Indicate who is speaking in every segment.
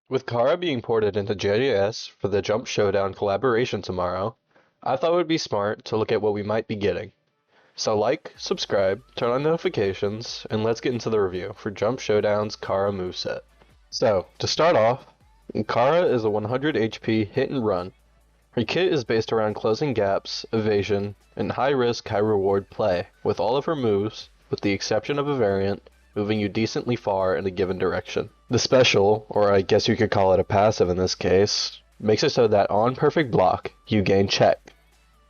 Speaker 1: With Chara being ported into JS for the Jump Showdown collaboration tomorrow, I thought it would be smart to look at what we might be getting. So like, subscribe, turn on notifications, and let's get into the review for Jump Showdown's Chara moveset. So, to start off, Chara is a 100 HP hit and run. Her kit is based around closing gaps, evasion, and high risk, high reward play, with all of her moves, with the exception of a variant, moving you decently far in a given direction. The special, or I guess you could call it a passive in this case, makes it so that on perfect block, you gain check.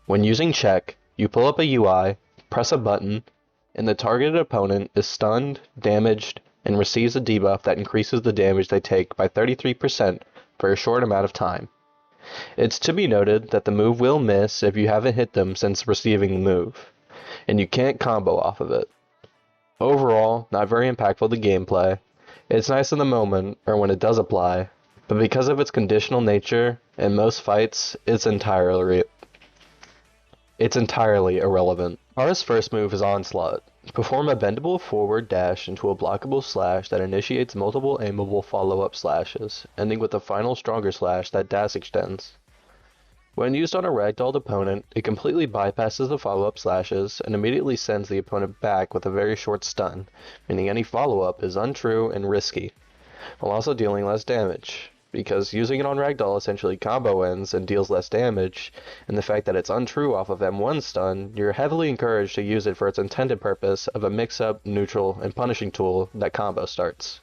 Speaker 1: When using check, you pull up a UI, press a button, and the targeted opponent is stunned, damaged, and receives a debuff that increases the damage they take by 33% for a short amount of time. It's to be noted that the move will miss if you haven't hit them since receiving the move, and you can't combo off of it. Overall, not very impactful to gameplay. It's nice in the moment, or when it does apply, but because of its conditional nature, in most fights, it's entirely irrelevant. Chara's first move is Onslaught. Perform a bendable forward dash into a blockable slash that initiates multiple aimable follow-up slashes, ending with a final stronger slash that dash extends. When used on a ragdolled opponent, it completely bypasses the follow-up slashes and immediately sends the opponent back with a very short stun, meaning any follow-up is untrue and risky, while also dealing less damage. Because using it on ragdoll essentially combo ends and deals less damage, and the fact that it's untrue off of M1 stun, you're heavily encouraged to use it for its intended purpose of a mix-up, neutral, and punishing tool that combo starts.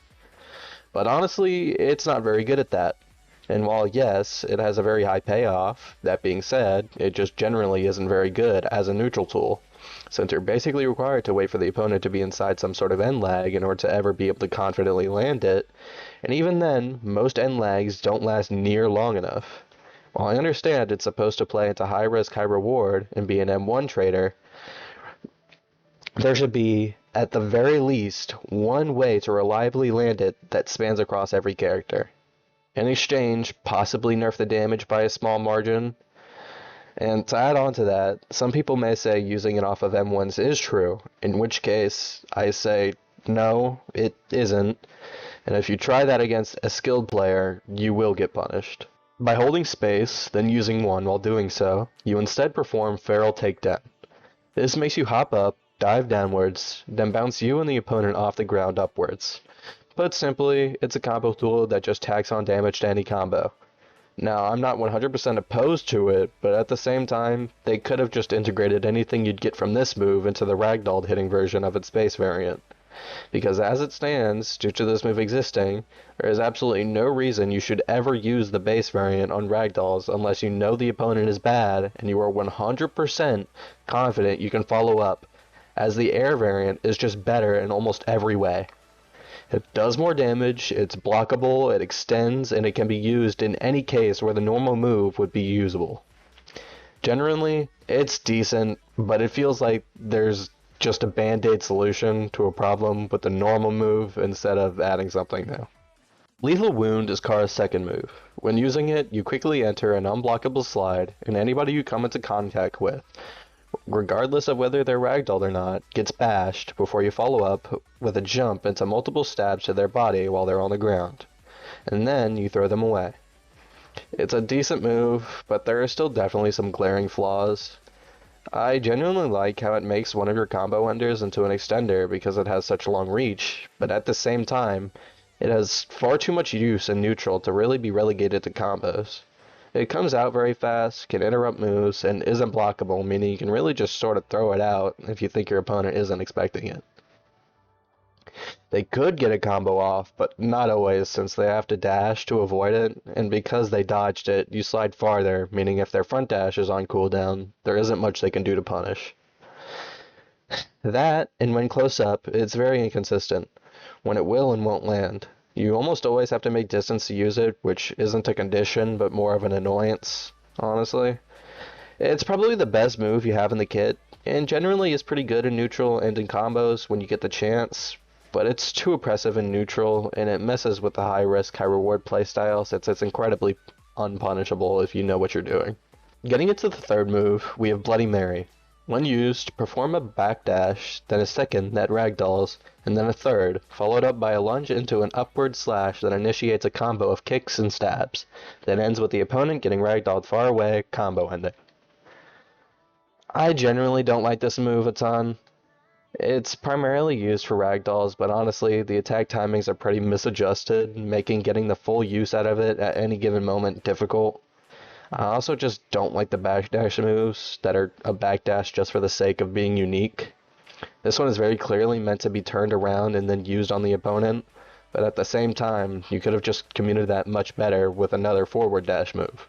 Speaker 1: But honestly, it's not very good at that. And while yes, it has a very high payoff, that being said, it just generally isn't very good as a neutral tool, since you're basically required to wait for the opponent to be inside some sort of end lag in order to ever be able to confidently land it, and even then, most end lags don't last near long enough. While I understand it's supposed to play into high risk, high reward, and be an M1 trader, there should be, at the very least, one way to reliably land it that spans across every character. In exchange, possibly nerf the damage by a small margin. And to add on to that, some people may say using it off of M1s is true, in which case I say no, it isn't, and if you try that against a skilled player, you will get punished. By holding space, then using one while doing so, you instead perform Feral Takedown. This makes you hop up, dive downwards, then bounce you and the opponent off the ground upwards. Put simply, it's a combo tool that just tacks on damage to any combo. Now, I'm not 100% opposed to it, but at the same time, they could have just integrated anything you'd get from this move into the ragdolled hitting version of its base variant. Because as it stands, due to this move existing, there is absolutely no reason you should ever use the base variant on ragdolls unless you know the opponent is bad and you are 100% confident you can follow up, as the air variant is just better in almost every way. It does more damage, it's blockable, it extends, and it can be used in any case where the normal move would be usable. Generally, it's decent, but it feels like there's just a band-aid solution to a problem with the normal move instead of adding something new. Lethal Wound is Chara's second move. When using it, you quickly enter an unblockable slide, and anybody you come into contact with, regardless of whether they're ragdolled or not, gets bashed before you follow up with a jump into multiple stabs to their body while they're on the ground, and then you throw them away. It's a decent move, but there are still definitely some glaring flaws. I genuinely like how it makes one of your combo enders into an extender because it has such long reach, but at the same time, it has far too much use in neutral to really be relegated to combos. It comes out very fast, can interrupt moves, and isn't blockable, meaning you can really just sort of throw it out if you think your opponent isn't expecting it. They could get a combo off, but not always since they have to dash to avoid it, and because they dodged it, you slide farther, meaning if their front dash is on cooldown, there isn't much they can do to punish. That, and when close up, it's very inconsistent, when it will and won't land. You almost always have to make distance to use it, which isn't a condition, but more of an annoyance, honestly. It's probably the best move you have in the kit, and generally is pretty good in neutral and in combos when you get the chance, but it's too oppressive in neutral, and it messes with the high risk, high reward playstyle since it's incredibly unpunishable if you know what you're doing. Getting into the third move, we have Bloody Mary. When used, perform a backdash, then a second that ragdolls, and then a third, followed up by a lunge into an upward slash that initiates a combo of kicks and stabs, then ends with the opponent getting ragdolled far away, combo ending. I generally don't like this move a ton. It's primarily used for ragdolls, but honestly, the attack timings are pretty misadjusted, making getting the full use out of it at any given moment difficult. I also just don't like the backdash moves that are a backdash just for the sake of being unique. This one is very clearly meant to be turned around and then used on the opponent, but at the same time, you could have just communicated that much better with another forward dash move.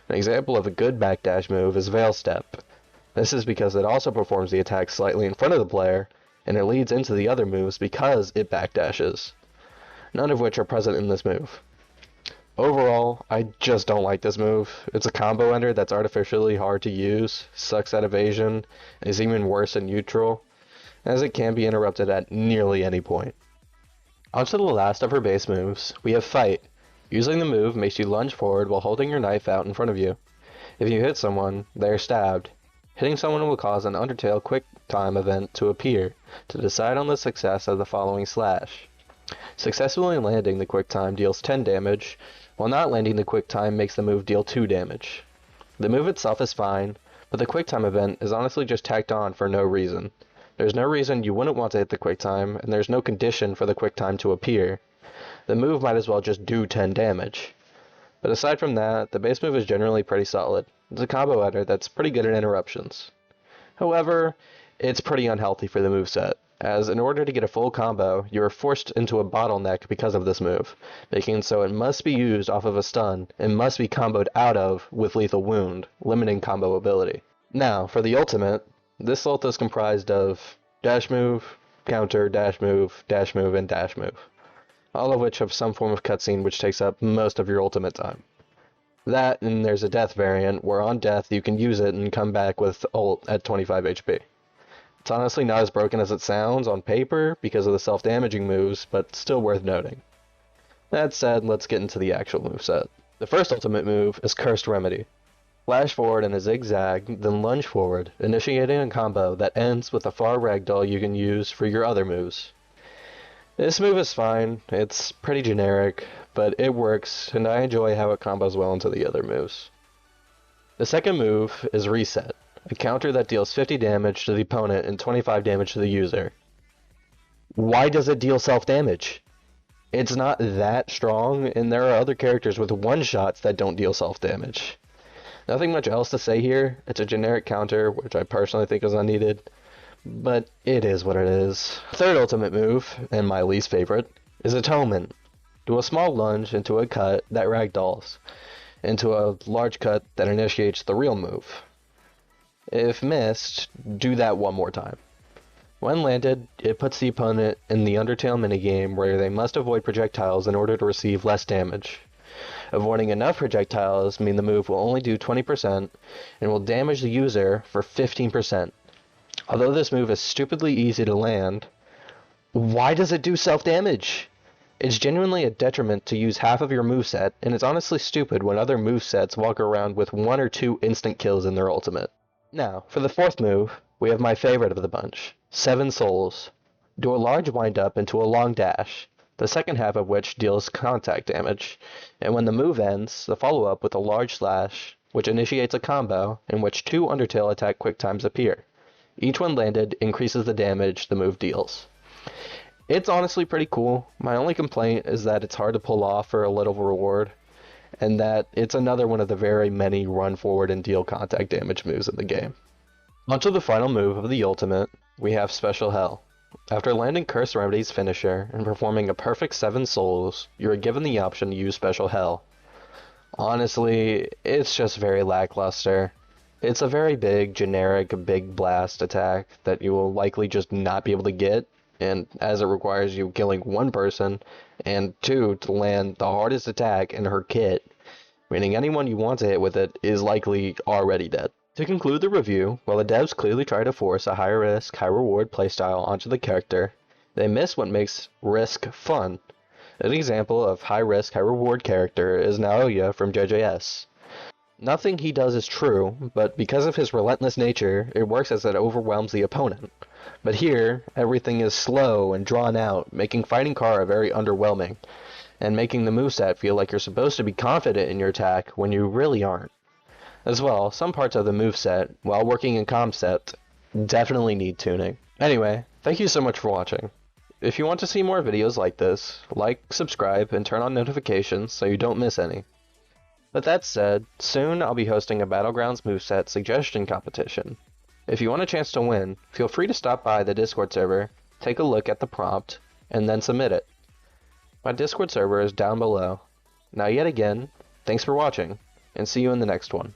Speaker 1: An example of a good backdash move is Veil Step. This is because it also performs the attack slightly in front of the player, and it leads into the other moves because it backdashes, none of which are present in this move. Overall, I just don't like this move. It's a combo ender that's artificially hard to use, sucks at evasion, and is even worse in neutral, as it can be interrupted at nearly any point. On to the last of her base moves, we have Fight. Using the move makes you lunge forward while holding your knife out in front of you. If you hit someone, they are stabbed. Hitting someone will cause an undertale quick time event to appear to decide on the success of the following slash. Successfully landing the quick time deals 10 damage, while not landing the quick time makes the move deal 2 damage. The move itself is fine, but the quick time event is honestly just tacked on for no reason. There's no reason you wouldn't want to hit the quick time, and there's no condition for the quick time to appear. The move might as well just do 10 damage. But aside from that, the base move is generally pretty solid. It's a combo ender that's pretty good at interruptions. However, it's pretty unhealthy for the moveset, as in order to get a full combo, you are forced into a bottleneck because of this move, making it so it must be used off of a stun, and must be comboed out of with lethal wound, limiting combo ability. Now, for the ultimate, this ult is comprised of dash move, counter, dash move, and dash move, all of which have some form of cutscene which takes up most of your ultimate time. That, and there's a death variant, where on death you can use it and come back with ult at 25 HP. It's honestly not as broken as it sounds on paper because of the self-damaging moves, but still worth noting. That said, let's get into the actual moveset. The first ultimate move is Cursed Remedy. Flash forward in a zigzag, then lunge forward, initiating a combo that ends with a far ragdoll you can use for your other moves. This move is fine, it's pretty generic, but it works, and I enjoy how it combos well into the other moves. The second move is Reset, a counter that deals 50 damage to the opponent and 25 damage to the user. Why does it deal self-damage? It's not that strong, and there are other characters with one-shots that don't deal self-damage. Nothing much else to say here. It's a generic counter, which I personally think is unneeded, but it is what it is. Third ultimate move, and my least favorite, is Atonement. Do a small lunge into a cut that ragdolls, into a large cut that initiates the real move. If missed, do that one more time. When landed, it puts the opponent in the undertale minigame where they must avoid projectiles in order to receive less damage. Avoiding enough projectiles mean the move will only do 20% and will damage the user for 15%. Although this move is stupidly easy to land, why does it do self-damage? It's genuinely a detriment to use half of your moveset, and it's honestly stupid when other movesets walk around with 1 or 2 instant kills in their ultimate. Now, for the fourth move, we have my favorite of the bunch, 7 Souls. Do a large wind-up into a long dash, the second half of which deals contact damage, and when the move ends, the follow-up with a large slash, which initiates a combo in which 2 undertale attack quick times appear. Each one landed increases the damage the move deals. It's honestly pretty cool. My only complaint is that it's hard to pull off for a little reward, and that it's another one of the very many run forward and deal contact damage moves in the game. Onto the final move of the ultimate, we have Special Hell. After landing Cursed Remedy's finisher and performing a perfect 7 souls, you are given the option to use Special Hell. Honestly, it's just very lackluster. It's a very big, generic, big blast attack that you will likely just not be able to get, and as it requires you killing 1 person, and 2 to land the hardest attack in her kit, meaning anyone you want to hit with it is likely already dead. To conclude the review, while the devs clearly try to force a high-risk, high-reward playstyle onto the character, they miss what makes risk fun. An example of high-risk, high-reward character is Naoya from JJS. Nothing he does is true, but because of his relentless nature, it works as it overwhelms the opponent. But here, everything is slow and drawn out, making fighting Chara very underwhelming, and making the moveset feel like you're supposed to be confident in your attack when you really aren't. As well, some parts of the moveset, while working in concept, definitely need tuning. Anyway, thank you so much for watching. If you want to see more videos like this, like, subscribe, and turn on notifications so you don't miss any. With that said, soon I'll be hosting a Battlegrounds moveset suggestion competition. If you want a chance to win, feel free to stop by the Discord server, take a look at the prompt, and then submit it. My Discord server is down below. Now yet again, thanks for watching, and see you in the next one.